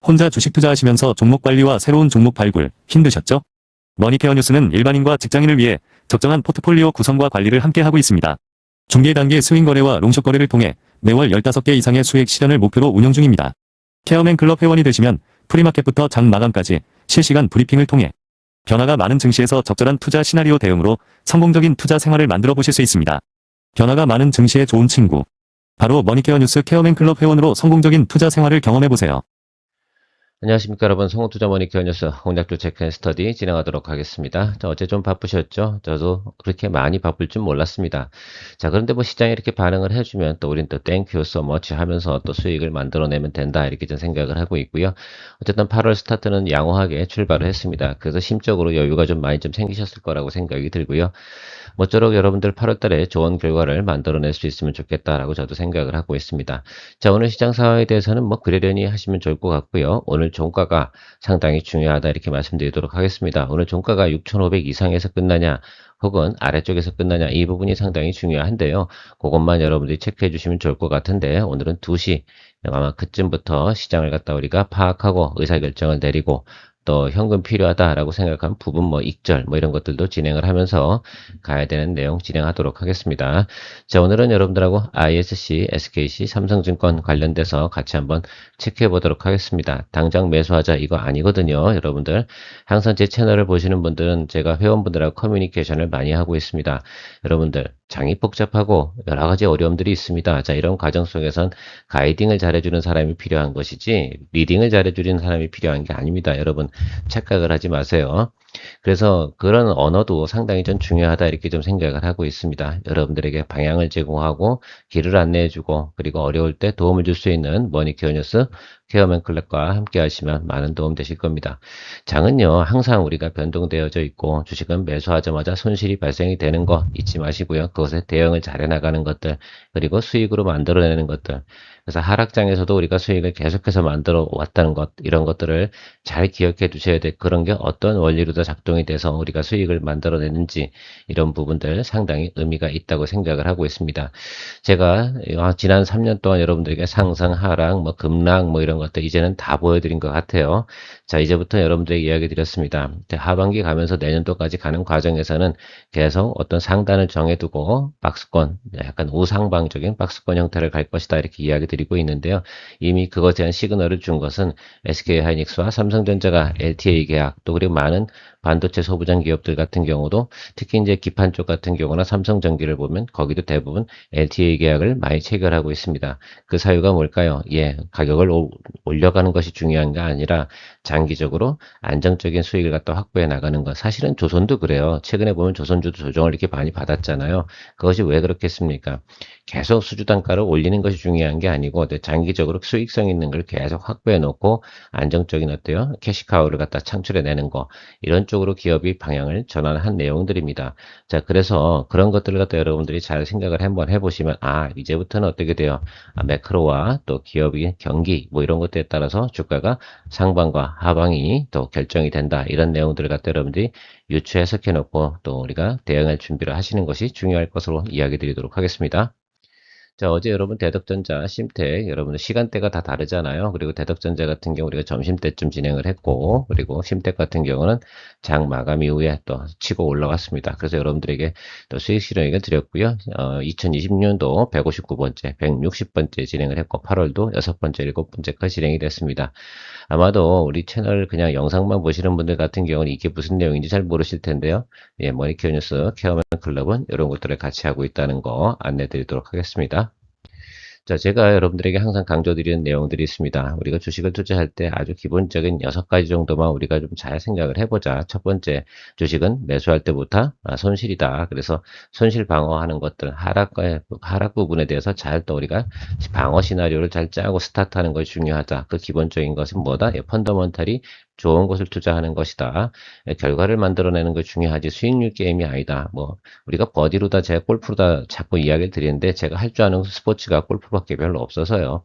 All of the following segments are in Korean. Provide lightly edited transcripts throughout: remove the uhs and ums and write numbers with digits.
혼자 주식 투자하시면서 종목 관리와 새로운 종목 발굴 힘드셨죠? 머니케어 뉴스는 일반인과 직장인을 위해 적정한 포트폴리오 구성과 관리를 함께 하고 있습니다. 중개 단계 스윙 거래와 롱숏 거래를 통해 매월 15개 이상의 수익 실현을 목표로 운영 중입니다. 케어맨 클럽 회원이 되시면 프리마켓부터 장 마감까지 실시간 브리핑을 통해 변화가 많은 증시에서 적절한 투자 시나리오 대응으로 성공적인 투자 생활을 만들어 보실 수 있습니다. 변화가 많은 증시의 좋은 친구. 바로 머니케어 뉴스 케어맨 클럽 회원으로 성공적인 투자 생활을 경험해 보세요. 안녕하십니까 여러분, 성공투자 머니케어 뉴스 홍략조 체크앤스터디 진행하도록 하겠습니다. 어제 좀 바쁘셨죠? 저도 그렇게 많이 바쁠 줄 몰랐습니다. 자, 그런데 뭐 시장이 이렇게 반응을 해주면 또 우린 또 땡큐 so much 하면서 또 수익을 만들어내면 된다 이렇게 좀 생각을 하고 있고요. 어쨌든 8월 스타트는 양호하게 출발을 했습니다. 그래서 심적으로 여유가 좀 많이 좀 생기셨을 거라고 생각이 들고요. 모쪼록 여러분들 8월달에 좋은 결과를 만들어낼 수 있으면 좋겠다라고 저도 생각을 하고 있습니다. 자, 오늘 시장 상황에 대해서는 뭐 그러려니 하시면 좋을 것 같고요. 오늘 종가가 상당히 중요하다 이렇게 말씀드리도록 하겠습니다. 오늘 종가가 6,500 이상에서 끝나냐 혹은 아래쪽에서 끝나냐 이 부분이 상당히 중요한데요. 그것만 여러분들이 체크해 주시면 좋을 것 같은데 오늘은 2시 아마 그쯤부터 시장을 갖다 우리가 파악하고 의사결정을 내리고 또 현금 필요하다라고 생각한 부분 뭐 익절 뭐 이런 것들도 진행을 하면서 가야 되는 내용 진행하도록 하겠습니다. 자, 오늘은 여러분들하고 ISC, SKC, 삼성증권 관련돼서 같이 한번 체크해 보도록 하겠습니다. 당장 매수하자 이거 아니거든요. 여러분들 항상 제 채널을 보시는 분들은 제가 회원분들하고 커뮤니케이션을 많이 하고 있습니다. 여러분들 장이 복잡하고 여러 가지 어려움들이 있습니다. 자, 이런 과정 속에선 가이딩을 잘해주는 사람이 필요한 것이지 리딩을 잘해주는 사람이 필요한 게 아닙니다. 여러분 착각을 하지 마세요. 그래서 그런 언어도 상당히 좀 중요하다 이렇게 좀 생각을 하고 있습니다. 여러분들에게 방향을 제공하고 길을 안내해주고 그리고 어려울 때 도움을 줄 수 있는 머니케어 뉴스 케어맨 클럽과 함께 하시면 많은 도움 되실 겁니다. 장은요 항상 우리가 변동되어져 있고 주식은 매수하자마자 손실이 발생이 되는 거 잊지 마시고요. 그것에 대응을 잘 해나가는 것들 그리고 수익으로 만들어내는 것들 그래서 하락장에서도 우리가 수익을 계속해서 만들어 왔다는 것 이런 것들을 잘 기억해 두셔야 될 그런 게 어떤 원리로도 작동이 돼서 우리가 수익을 만들어내는지 이런 부분들 상당히 의미가 있다고 생각을 하고 있습니다. 제가 지난 3년 동안 여러분들에게 상승, 하락, 뭐 급락 뭐 이런 것들 이제는 다 보여드린 것 같아요. 자, 이제부터 여러분들에게 이야기 드렸습니다. 하반기 가면서 내년도까지 가는 과정에서는 계속 어떤 상단을 정해두고 박스권, 약간 우상방적인 박스권 형태를 갈 것이다 이렇게 이야기 드리고 있는데요. 이미 그것에 대한 시그널을 준 것은 SK하이닉스와 삼성전자가 LTA 계약 또 그리고 많은 반도체 소부장 기업들 같은 경우도 특히 이제 기판 쪽 같은 경우나 삼성전기를 보면 거기도 대부분 LTA 계약을 많이 체결하고 있습니다. 그 사유가 뭘까요? 예, 가격을 올려가는 것이 중요한 게 아니라 장기적으로 안정적인 수익을 갖다 확보해 나가는 것. 사실은 조선도 그래요. 최근에 보면 조선주도 조정을 이렇게 많이 받았잖아요. 그것이 왜 그렇겠습니까? 계속 수주 단가를 올리는 것이 중요한 게 아니고 장기적으로 수익성 있는 걸 계속 확보해 놓고 안정적인 어때요? 캐시카우를 갖다 창출해 내는 거. 이런 쪽으로 기업이 방향을 전환한 내용들입니다. 자, 그래서 그런 것들을 갖다 여러분들이 잘 생각을 한번 해보시면 이제부터는 어떻게 돼요? 매크로와 또 기업이 경기 뭐 이런 것들에 따라서 주가가 상방과 하방이 또 결정이 된다. 이런 내용들을 갖다 여러분들이 유추 해석해 놓고 또 우리가 대응할 준비를 하시는 것이 중요할 것으로 이야기 드리도록 하겠습니다. 자, 어제 여러분 대덕전자, 심택, 여러분들 시간대가 다 다르잖아요. 그리고 대덕전자 같은 경우 우리가 점심때쯤 진행을 했고, 그리고 심택 같은 경우는 장 마감 이후에 또 치고 올라왔습니다. 그래서 여러분들에게 또 수익 실현을 드렸고요. 2020년도 159번째, 160번째 진행을 했고, 8월도 6번째, 7번째까지 진행이 됐습니다. 아마도 우리 채널 그냥 영상만 보시는 분들 같은 경우는 이게 무슨 내용인지 잘 모르실 텐데요. 예, 머니케어 뉴스 케어맨 클럽은 이런 것들을 같이 하고 있다는 거 안내 드리도록 하겠습니다. 자, 제가 여러분들에게 항상 강조드리는 내용들이 있습니다. 우리가 주식을 투자할 때 아주 기본적인 6가지 정도만 우리가 좀 잘 생각을 해보자. 첫 번째, 주식은 매수할 때부터 손실이다. 그래서 손실 방어하는 것들, 하락 부분에 대해서 잘 또 우리가 방어 시나리오를 잘 짜고 스타트하는 것이 중요하다. 그 기본적인 것은 뭐다? 펀더먼탈이 좋은 것을 투자하는 것이다. 결과를 만들어내는 것이 중요하지 수익률 게임이 아니다. 뭐 우리가 버디로다 제가 골프로다 자꾸 이야기를 드리는데 제가 할 줄 아는 스포츠가 골프밖에 별로 없어서요.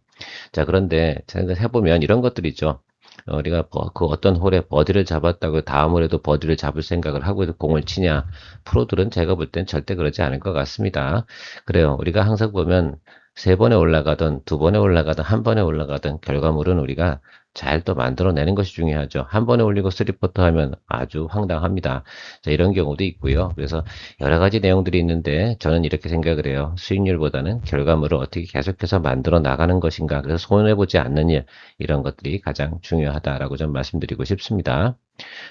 자, 그런데 해보면 이런 것들이 있죠. 우리가 그 어떤 홀에 버디를 잡았다고 다음 홀에도 버디를 잡을 생각을 하고 공을 치냐. 프로들은 제가 볼 땐 절대 그러지 않을 것 같습니다. 그래요. 우리가 항상 보면 세 번에 올라가든 두 번에 올라가든 한 번에 올라가든 결과물은 우리가 잘 또 만들어내는 것이 중요하죠. 한 번에 올리고 쓰리포트 하면 아주 황당합니다. 자, 이런 경우도 있고요. 그래서 여러 가지 내용들이 있는데 저는 이렇게 생각을 해요. 수익률보다는 결과물을 어떻게 계속해서 만들어 나가는 것인가. 그래서 손해보지 않는 일, 이런 것들이 가장 중요하다라고 좀 말씀드리고 싶습니다.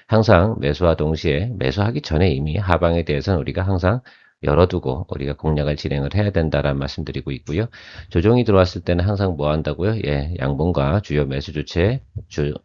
항상 매수와 동시에 매수하기 전에 이미 하방에 대해서는 우리가 항상 열어두고 우리가 공략을 진행을 해야 된다라는 말씀드리고 있고요. 조정이 들어왔을 때는 항상 뭐 한다고요? 예, 양봉과 주요 매수 주체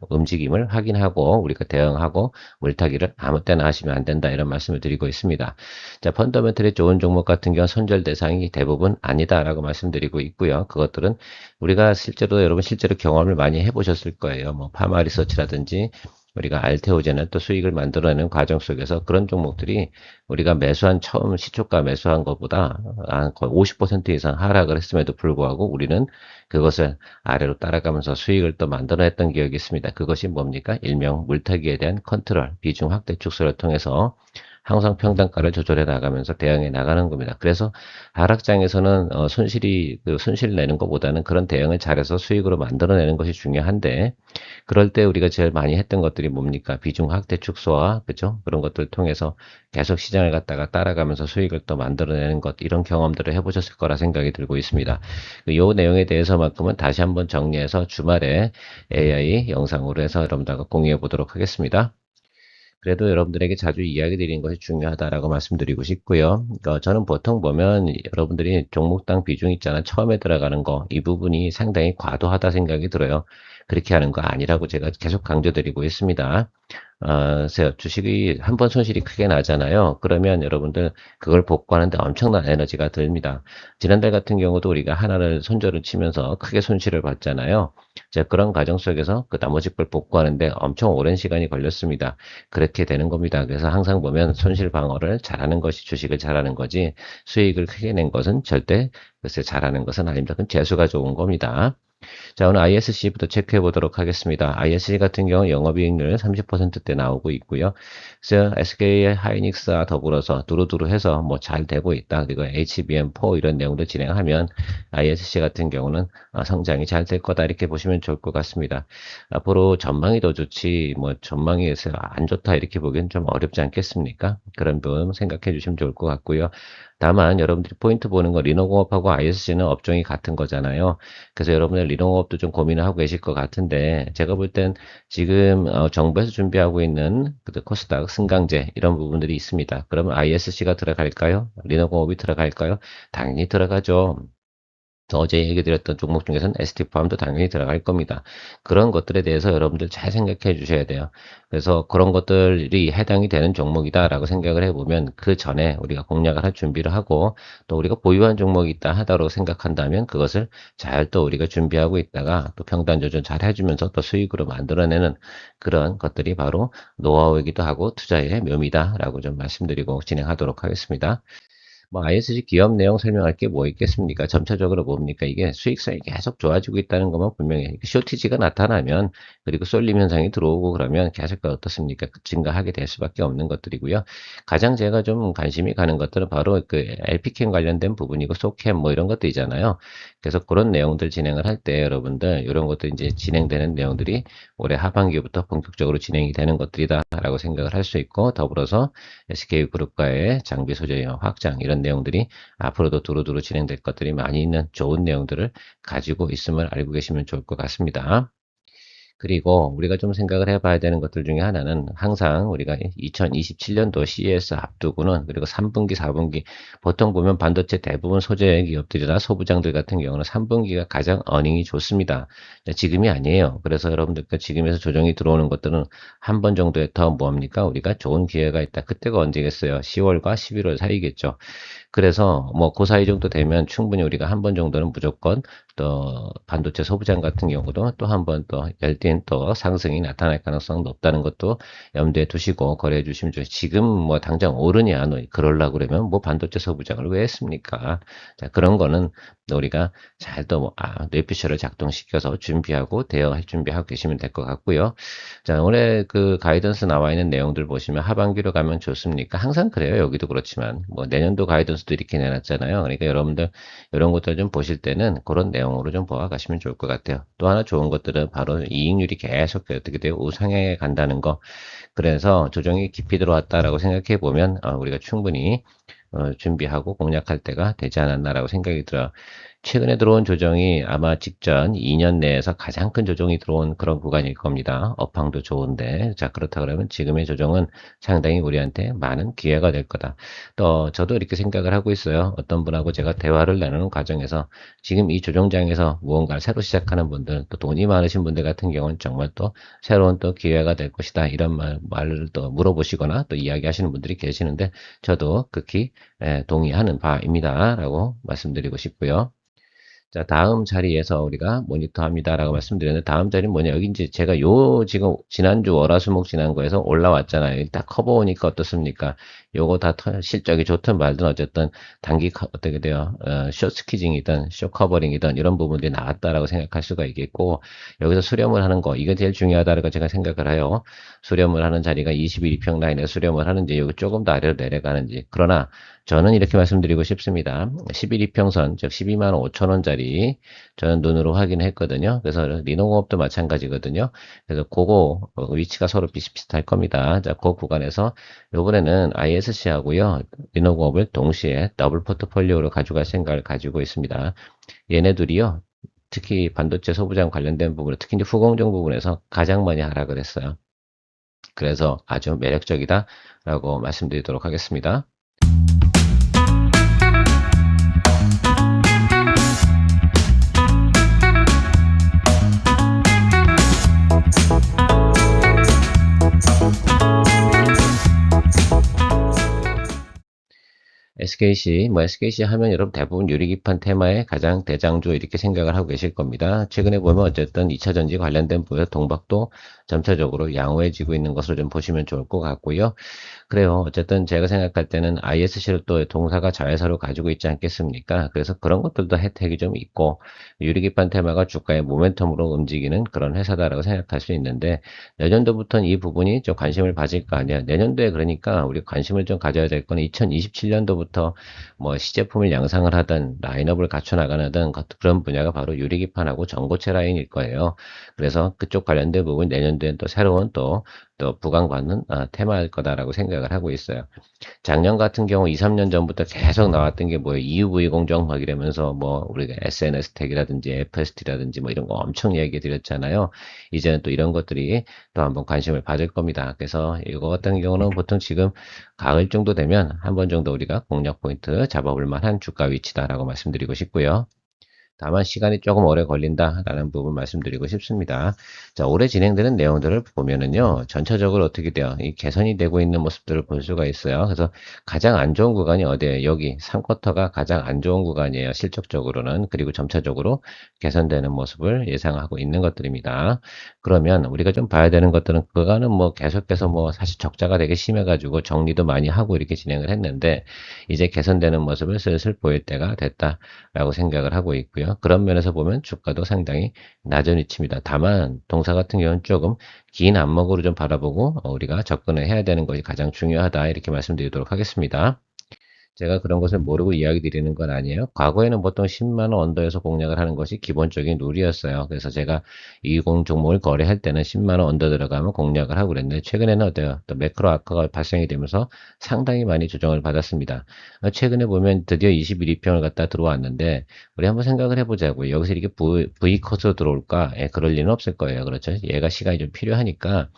움직임을 확인하고 우리가 대응하고 물타기를 아무 때나 하시면 안 된다 이런 말씀을 드리고 있습니다. 자, 펀더멘털이 좋은 종목 같은 경우 손절 대상이 대부분 아니다라고 말씀드리고 있고요. 그것들은 우리가 실제로 여러분 실제로 경험을 많이 해보셨을 거예요. 뭐 파마 리서치라든지 우리가 알테오제는 또 수익을 만들어내는 과정 속에서 그런 종목들이 우리가 매수한 처음 시초가 매수한 것보다 한 거의 50% 이상 하락을 했음에도 불구하고 우리는 그것을 아래로 따라가면서 수익을 또 만들어냈던 기억이 있습니다. 그것이 뭡니까? 일명 물타기에 대한 컨트롤, 비중 확대 축소를 통해서 항상 평단가를 조절해 나가면서 대응해 나가는 겁니다. 그래서 하락장에서는 손실 내는 것보다는 그런 대응을 잘해서 수익으로 만들어내는 것이 중요한데 그럴 때 우리가 제일 많이 했던 것들이 뭡니까? 비중 확대 축소와 그죠? 그런 것들을 통해서 계속 시장을 갖다가 따라가면서 수익을 또 만들어내는 것 이런 경험들을 해보셨을 거라 생각이 들고 있습니다. 이 내용에 대해서만큼은 다시 한번 정리해서 주말에 AI 영상으로 해서 여러분들과 공유해 보도록 하겠습니다. 그래도 여러분들에게 자주 이야기 드리는 것이 중요하다라고 말씀드리고 싶고요. 저는 보통 보면 여러분들이 종목당 비중 있잖아. 처음에 들어가는 거, 이 부분이 상당히 과도하다 생각이 들어요. 그렇게 하는 거 아니라고 제가 계속 강조드리고 있습니다. 주식이 한 번 손실이 크게 나잖아요. 그러면 여러분들 그걸 복구하는데 엄청난 에너지가 듭니다. 지난달 같은 경우도 우리가 하나를 손절을 치면서 크게 손실을 봤잖아요. 자, 그런 과정 속에서 그 나머지 걸 복구하는데 엄청 오랜 시간이 걸렸습니다. 그렇게 되는 겁니다. 그래서 항상 보면 손실 방어를 잘하는 것이 주식을 잘하는 거지 수익을 크게 낸 것은 절대 글쎄 잘하는 것은 아닙니다. 그건 재수가 좋은 겁니다. 자, 오늘 ISC부터 체크해 보도록 하겠습니다. ISC 같은 경우 영업이익률 30%대 나오고 있고요. 그래서 SK 하이닉스와 더불어서 두루두루 해서 뭐 잘 되고 있다. 그리고 HBM4 이런 내용도 진행하면 ISC 같은 경우는 성장이 잘 될 거다. 이렇게 보시면 좋을 것 같습니다. 앞으로 전망이 더 좋지, 뭐 전망이 안 좋다. 이렇게 보기엔 좀 어렵지 않겠습니까? 그런 부분 생각해 주시면 좋을 것 같고요. 다만 여러분들이 포인트 보는 거 리노공업하고 ISC는 업종이 같은 거잖아요. 그래서 여러분들 리노공업도 좀 고민을 하고 계실 것 같은데 제가 볼 땐 지금 정부에서 준비하고 있는 그 코스닥 승강제 이런 부분들이 있습니다. 그러면 ISC가 들어갈까요? 리노공업이 들어갈까요? 당연히 들어가죠. 어제 얘기 드렸던 종목 중에서는 ST 포함도 당연히 들어갈 겁니다. 그런 것들에 대해서 여러분들 잘 생각해 주셔야 돼요. 그래서 그런 것들이 해당이 되는 종목이다라고 생각을 해보면 그 전에 우리가 공략을 할 준비를 하고 또 우리가 보유한 종목이 있다 하다고 생각한다면 그것을 잘 또 우리가 준비하고 있다가 또 평단 조정 잘 해주면서 또 수익으로 만들어내는 그런 것들이 바로 노하우이기도 하고 투자의 묘미다라고 좀 말씀드리고 진행하도록 하겠습니다. 뭐 ISG 기업 내용 설명할 게 뭐 있겠습니까? 점차적으로 뭡니까? 이게 수익성이 계속 좋아지고 있다는 것만 분명히 쇼티지가 나타나면 그리고 쏠림 현상이 들어오고 그러면 계속 어떻습니까? 증가하게 될 수밖에 없는 것들이고요. 가장 제가 좀 관심이 가는 것들은 바로 그 LP캠 관련된 부분이고 소캠 뭐 이런 것들이잖아요. 그래서 그런 내용들 진행을 할 때 여러분들 이런 것들 이제 진행되는 내용들이 올해 하반기부터 본격적으로 진행이 되는 것들이다라고 생각을 할 수 있고 더불어서 SK그룹과의 장비 소재 확장 이런 내용들이 앞으로도 두루두루 진행될 것들이 많이 있는 좋은 내용들을 가지고 있음을 알고 계시면 좋을 것 같습니다. 그리고 우리가 좀 생각을 해봐야 되는 것들 중에 하나는 항상 우리가 2027년도 CES 앞두고는 그리고 3분기, 4분기 보통 보면 반도체 대부분 소재 기업들이나 소부장들 같은 경우는 3분기가 가장 어닝이 좋습니다. 지금이 아니에요. 그래서 여러분들 지금에서 조정이 들어오는 것들은 한 번 정도에 더 뭡니까? 우리가 좋은 기회가 있다. 그때가 언제겠어요? 10월과 11월 사이겠죠. 그래서 뭐 그 사이 정도 되면 충분히 우리가 한 번 정도는 무조건 또 반도체 소부장 같은 경우도 또 한 번 또 열띤 또 상승이 나타날 가능성이 높다는 것도 염두에 두시고 거래해 주시면 좋죠. 지금 뭐 당장 오르냐 안 오르냐 그러려고 그러면 뭐 반도체 소부장을 왜 했습니까? 자, 그런 거는 우리가 잘 또 뇌피셜을 작동시켜서 준비하고 대응할 준비하고 계시면 될 것 같고요. 자, 올해 그 가이던스 나와 있는 내용들 보시면 하반기로 가면 좋습니까? 항상 그래요. 여기도 그렇지만 뭐 내년도 가이던스 가이던스도 이렇게 내놨잖아요. 그러니까 여러분들 이런 것들 좀 보실 때는 그런 내용으로 좀 보아가시면 좋을 것 같아요. 또 하나 좋은 것들은 바로 이익률이 계속 어떻게 돼요? 우상향에 간다는 거. 그래서 조정이 깊이 들어왔다라고 생각해 보면 우리가 충분히 준비하고 공략할 때가 되지 않았나라고 생각이 들어요. 최근에 들어온 조정이 아마 직전 2년 내에서 가장 큰 조정이 들어온 그런 구간일 겁니다. 업황도 좋은데. 자, 그렇다 그러면 지금의 조정은 상당히 우리한테 많은 기회가 될 거다. 또, 저도 이렇게 생각을 하고 있어요. 어떤 분하고 제가 대화를 나누는 과정에서 지금 이 조정장에서 무언가를 새로 시작하는 분들, 또 돈이 많으신 분들 같은 경우는 정말 또 새로운 또 기회가 될 것이다. 이런 말을 또 물어보시거나 또 이야기하시는 분들이 계시는데, 저도 극히 동의하는 바입니다. 라고 말씀드리고 싶고요. 자, 다음 자리에서 우리가 모니터합니다라고 말씀드렸는데, 다음 자리는 뭐냐? 여기 이제 제가 지금 지난주 월화수목 지난 거에서 올라왔잖아요. 딱 커버 오니까 어떻습니까? 요거 다 실적이 좋든 말든 어쨌든 어떻게 돼요? 숏 스퀴징이든 숏 커버링이든 이런 부분들이 나왔다라고 생각할 수가 있겠고, 여기서 수렴을 하는 거, 이게 제일 중요하다고 제가 생각을 해요. 수렴을 하는 자리가 21이평 라인에 수렴을 하는지, 여기 조금 더 아래로 내려가는지. 그러나, 저는 이렇게 말씀드리고 싶습니다. 11이평선, 즉 12만 5천 원짜리 저는 눈으로 확인했거든요. 그래서 리노공업도 마찬가지거든요. 그래서 그거 위치가 서로 비슷비슷할 겁니다. 자, 그 구간에서 이번에는 ISC하고요. 리노공업을 동시에 더블 포트폴리오로 가져갈 생각을 가지고 있습니다. 얘네들이요. 특히 반도체 소부장 관련된 부분, 특히 이제 후공정 부분에서 가장 많이 하락을 했어요. 그래서 아주 매력적이다라고 말씀드리도록 하겠습니다. SKC 하면 여러분 대부분 유리기판 테마의 가장 대장주 이렇게 생각을 하고 계실 겁니다. 최근에 보면 어쨌든 2차전지 관련된 부분에서 동박도 점차적으로 양호해지고 있는 것을 좀 보시면 좋을 것 같고요. 그래요. 어쨌든 제가 생각할 때는 ISC를 또 동사가 자회사로 가지고 있지 않겠습니까? 그래서 그런 것들도 혜택이 좀 있고, 유리기판 테마가 주가의 모멘텀으로 움직이는 그런 회사다라고 생각할 수 있는데, 내년도부터는 이 부분이 좀 관심을 가질 거 아니야. 내년도에 그러니까 우리 관심을 좀 가져야 될 거는 2027년도부터 뭐 시제품을 양상을 하든 라인업을 갖춰나가든 그런 분야가 바로 유리기판하고 전고체 라인일 거예요. 그래서 그쪽 관련된 부분 내년도엔 또 새로운 또 부각받는 테마일 거다라고 생각을 하고 있어요. 작년 같은 경우 2, 3년 전부터 계속 나왔던 게 뭐예요? EUV 공정 막 이러면서 뭐 우리가 SNS 택이라든지 FST라든지 뭐 이런 거 엄청 얘기 드렸잖아요. 이제는 또 이런 것들이 또 한번 관심을 받을 겁니다. 그래서 이거 같은 경우는 보통 지금 가을 정도 되면 한 번 정도 우리가 공략 포인트 잡아볼 만한 주가 위치다라고 말씀드리고 싶고요. 다만 시간이 조금 오래 걸린다라는 부분 말씀드리고 싶습니다. 자, 올해 진행되는 내용들을 보면은요, 전체적으로 어떻게 돼요? 이 개선이 되고 있는 모습들을 볼 수가 있어요. 그래서 가장 안 좋은 구간이 어디예요? 여기 3쿼터가 가장 안 좋은 구간이에요. 실적적으로는. 그리고 점차적으로 개선되는 모습을 예상하고 있는 것들입니다. 그러면 우리가 좀 봐야 되는 것들은 그간은 뭐 계속해서 뭐 사실 적자가 되게 심해가지고 정리도 많이 하고 이렇게 진행을 했는데 이제 개선되는 모습을 슬슬 보일 때가 됐다라고 생각을 하고 있고요. 그런 면에서 보면 주가도 상당히 낮은 위치입니다. 다만 동사 같은 경우는 조금 긴 안목으로 좀 바라보고 우리가 접근을 해야 되는 것이 가장 중요하다 이렇게 말씀드리도록 하겠습니다. 제가 그런 것을 모르고 이야기 드리는 건 아니에요. 과거에는 보통 10만원 언더에서 공략을 하는 것이 기본적인 룰이었어요. 그래서 제가 20 종목을 거래할 때는 10만원 언더 들어가면 공략을 하고 그랬는데 최근에는 어때요? 또 매크로 악화가 발생이 되면서 상당히 많이 조정을 받았습니다. 최근에 보면 드디어 21이평을 갖다 들어왔는데 우리 한번 생각을 해보자고요. 여기서 이렇게 V컷으로 들어올까? 예, 그럴 리는 없을 거예요. 그렇죠? 얘가 시간이 좀 필요하니까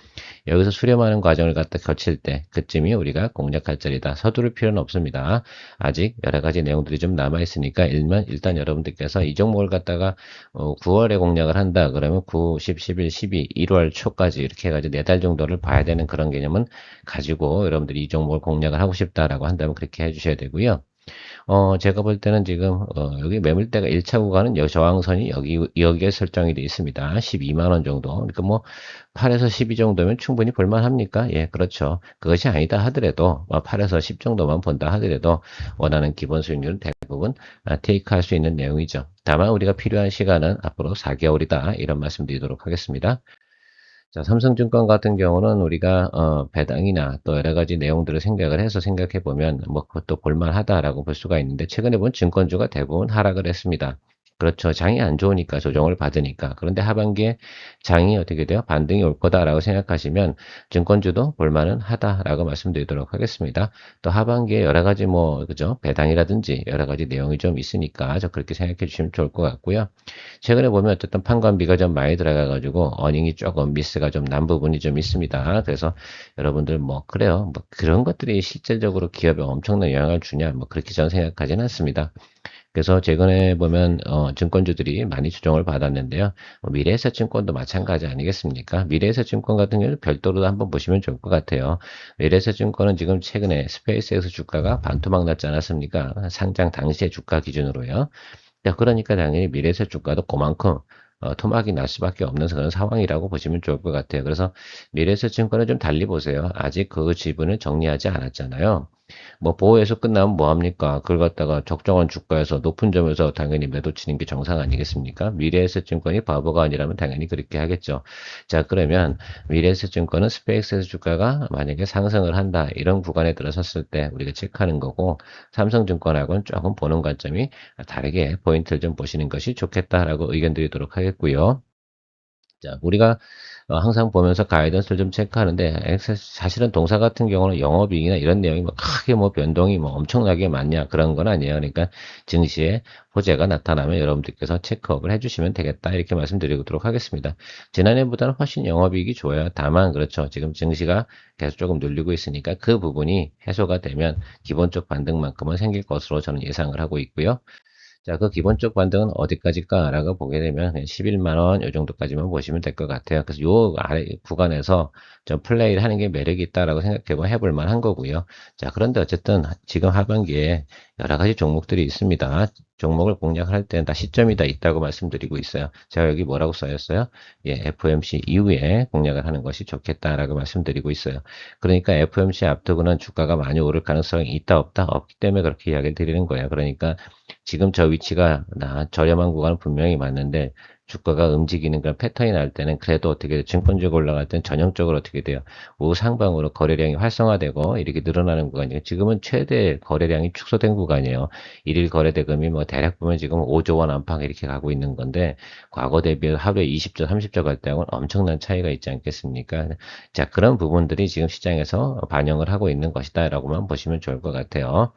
여기서 수렴하는 과정을 갖다 거칠 때 그쯤이 우리가 공략할 자리다. 서두를 필요는 없습니다. 아직 여러 가지 내용들이 좀 남아 있으니까 일단 여러분들께서 이 종목을 갖다가 9월에 공략을 한다 그러면 9, 10, 11, 12, 1월 초까지 이렇게 해가지고 4달 정도를 봐야 되는 그런 개념은 가지고 여러분들이 이 종목을 공략을 하고 싶다라고 한다면 그렇게 해주셔야 되고요. 제가 볼 때는 지금, 여기 매물대가 1차 구간은 저항선이 여기에 설정이 되어 있습니다. 12만원 정도. 그러니까 뭐, 8에서 12 정도면 충분히 볼만합니까? 예, 그렇죠. 그것이 아니다 하더라도, 8에서 10 정도만 본다 하더라도, 원하는 기본 수익률은 대부분 테이크할 수 있는 내용이죠. 다만 우리가 필요한 시간은 앞으로 4개월이다. 이런 말씀 드리도록 하겠습니다. 자, 삼성증권 같은 경우는 우리가 배당이나 또 여러 가지 내용들을 생각을 해서 생각해 보면 뭐 그것도 볼만하다라고 볼 수가 있는데 최근에 본 증권주가 대부분 하락을 했습니다. 그렇죠. 장이 안 좋으니까 조정을 받으니까. 그런데 하반기에 장이 어떻게 돼요? 반등이 올 거다라고 생각하시면 증권주도 볼만은 하다라고 말씀드리도록 하겠습니다. 또 하반기에 여러 가지 뭐 그죠? 배당이라든지 여러 가지 내용이 좀 있으니까 저 그렇게 생각해 주시면 좋을 것 같고요. 최근에 보면 어쨌든 판관비가 좀 많이 들어가가지고 어닝이 조금 미스가 좀 난 부분이 좀 있습니다. 그래서 여러분들 뭐 그래요. 뭐 그런 것들이 실질적으로 기업에 엄청난 영향을 주냐 뭐 그렇게 저는 생각하지는 않습니다. 그래서 최근에 보면 증권주들이 많이 조정을 받았는데요. 미래에셋증권도 마찬가지 아니겠습니까? 미래에셋증권 같은 경우는 별도로 한번 보시면 좋을 것 같아요. 미래에셋증권은 지금 최근에 스페이스X 주가가 반토막 났지 않았습니까? 상장 당시의 주가 기준으로요. 야, 그러니까 당연히 미래에셋 주가도 그만큼 토막이 날 수밖에 없는 그런 상황이라고 보시면 좋을 것 같아요. 그래서 미래에셋 증권은 좀 달리 보세요. 아직 그 지분을 정리하지 않았잖아요. 뭐 보호해서 끝나면 뭐 합니까? 그걸 갖다가 적정한 주가에서 높은 점에서 당연히 매도 치는 게 정상 아니겠습니까? 미래에셋증권이 바보가 아니라면 당연히 그렇게 하겠죠. 자, 그러면 미래에셋증권은 스페이스에서 주가가 만약에 상승을 한다 이런 구간에 들어섰을 때 우리가 체크하는 거고 삼성증권하고는 조금 보는 관점이 다르게 포인트를 좀 보시는 것이 좋겠다라고 의견 드리도록 하겠고요. 자, 우리가 항상 보면서 가이던스를 좀 체크하는데 사실은 동사 같은 경우는 영업이익이나 이런 내용이 뭐 크게 뭐 변동이 뭐 엄청나게 많냐 그런 건 아니에요. 그러니까 증시에 호재가 나타나면 여러분들께서 체크업을 해주시면 되겠다 이렇게 말씀드리도록 하겠습니다. 지난해보다는 훨씬 영업이익이 좋아요. 다만 그렇죠. 지금 증시가 계속 조금 눌리고 있으니까 그 부분이 해소가 되면 기본적 반등만큼은 생길 것으로 저는 예상을 하고 있고요. 자, 그 기본적 반등은 어디까지일까라고 보게 되면 11만 원, 요 정도까지만 보시면 될 것 같아요. 그래서 요 아래 구간에서 좀 플레이를 하는 게 매력이 있다라고 해볼 만한 거고요. 자, 그런데 어쨌든 지금 하반기에 여러 가지 종목들이 있습니다. 종목을 공략할 때는 다 시점이 다 있다고 말씀드리고 있어요. 제가 여기 뭐라고 써였어요? 예, FOMC 이후에 공략을 하는 것이 좋겠다라고 말씀드리고 있어요. 그러니까 FOMC 앞두고는 주가가 많이 오를 가능성이 있다 없다? 없기 때문에 그렇게 이야기를 드리는 거예요. 그러니까 지금 저 위치가 저렴한 구간은 분명히 맞는데 주가가 움직이는 그런 패턴이 날 때는 그래도 어떻게 돼요? 증권주가 올라갈 때는 전형적으로 어떻게 돼요? 우상방으로 거래량이 활성화되고 이렇게 늘어나는 구간이에요. 지금은 최대 거래량이 축소된 구간이에요. 일일 거래 대금이 뭐 대략 보면 지금 5조 원 안팎 이렇게 가고 있는 건데 과거 대비 하루에 20조, 30조 갈 때하고는 엄청난 차이가 있지 않겠습니까? 자, 그런 부분들이 지금 시장에서 반영을 하고 있는 것이다라고만 보시면 좋을 것 같아요.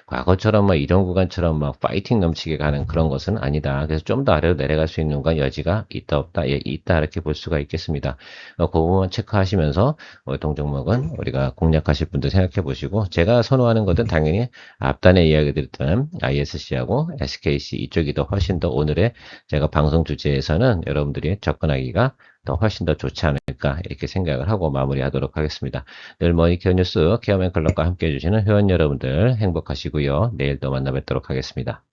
과거처럼 뭐 이런 구간처럼 막 파이팅 넘치게 가는 그런 것은 아니다. 그래서 좀 더 아래로 내려갈 수 있는 건 여지가 있다 없다? 예, 있다 이렇게 볼 수가 있겠습니다. 그 부분 체크하시면서 동종목은 우리가 공략하실 분들 생각해 보시고 제가 선호하는 것은 당연히 앞단에 이야기 드렸던 ISC하고 SKC 이쪽이 더 훨씬 더 오늘의 제가 방송 주제에서는 여러분들이 접근하기가 더 훨씬 더 좋지 않을까 이렇게 생각을 하고 마무리하도록 하겠습니다. 늘 머니케어 뉴스 케어맨 클럽과 함께 해주시는 회원 여러분들 행복하시고요. 내일 또 만나 뵙도록 하겠습니다.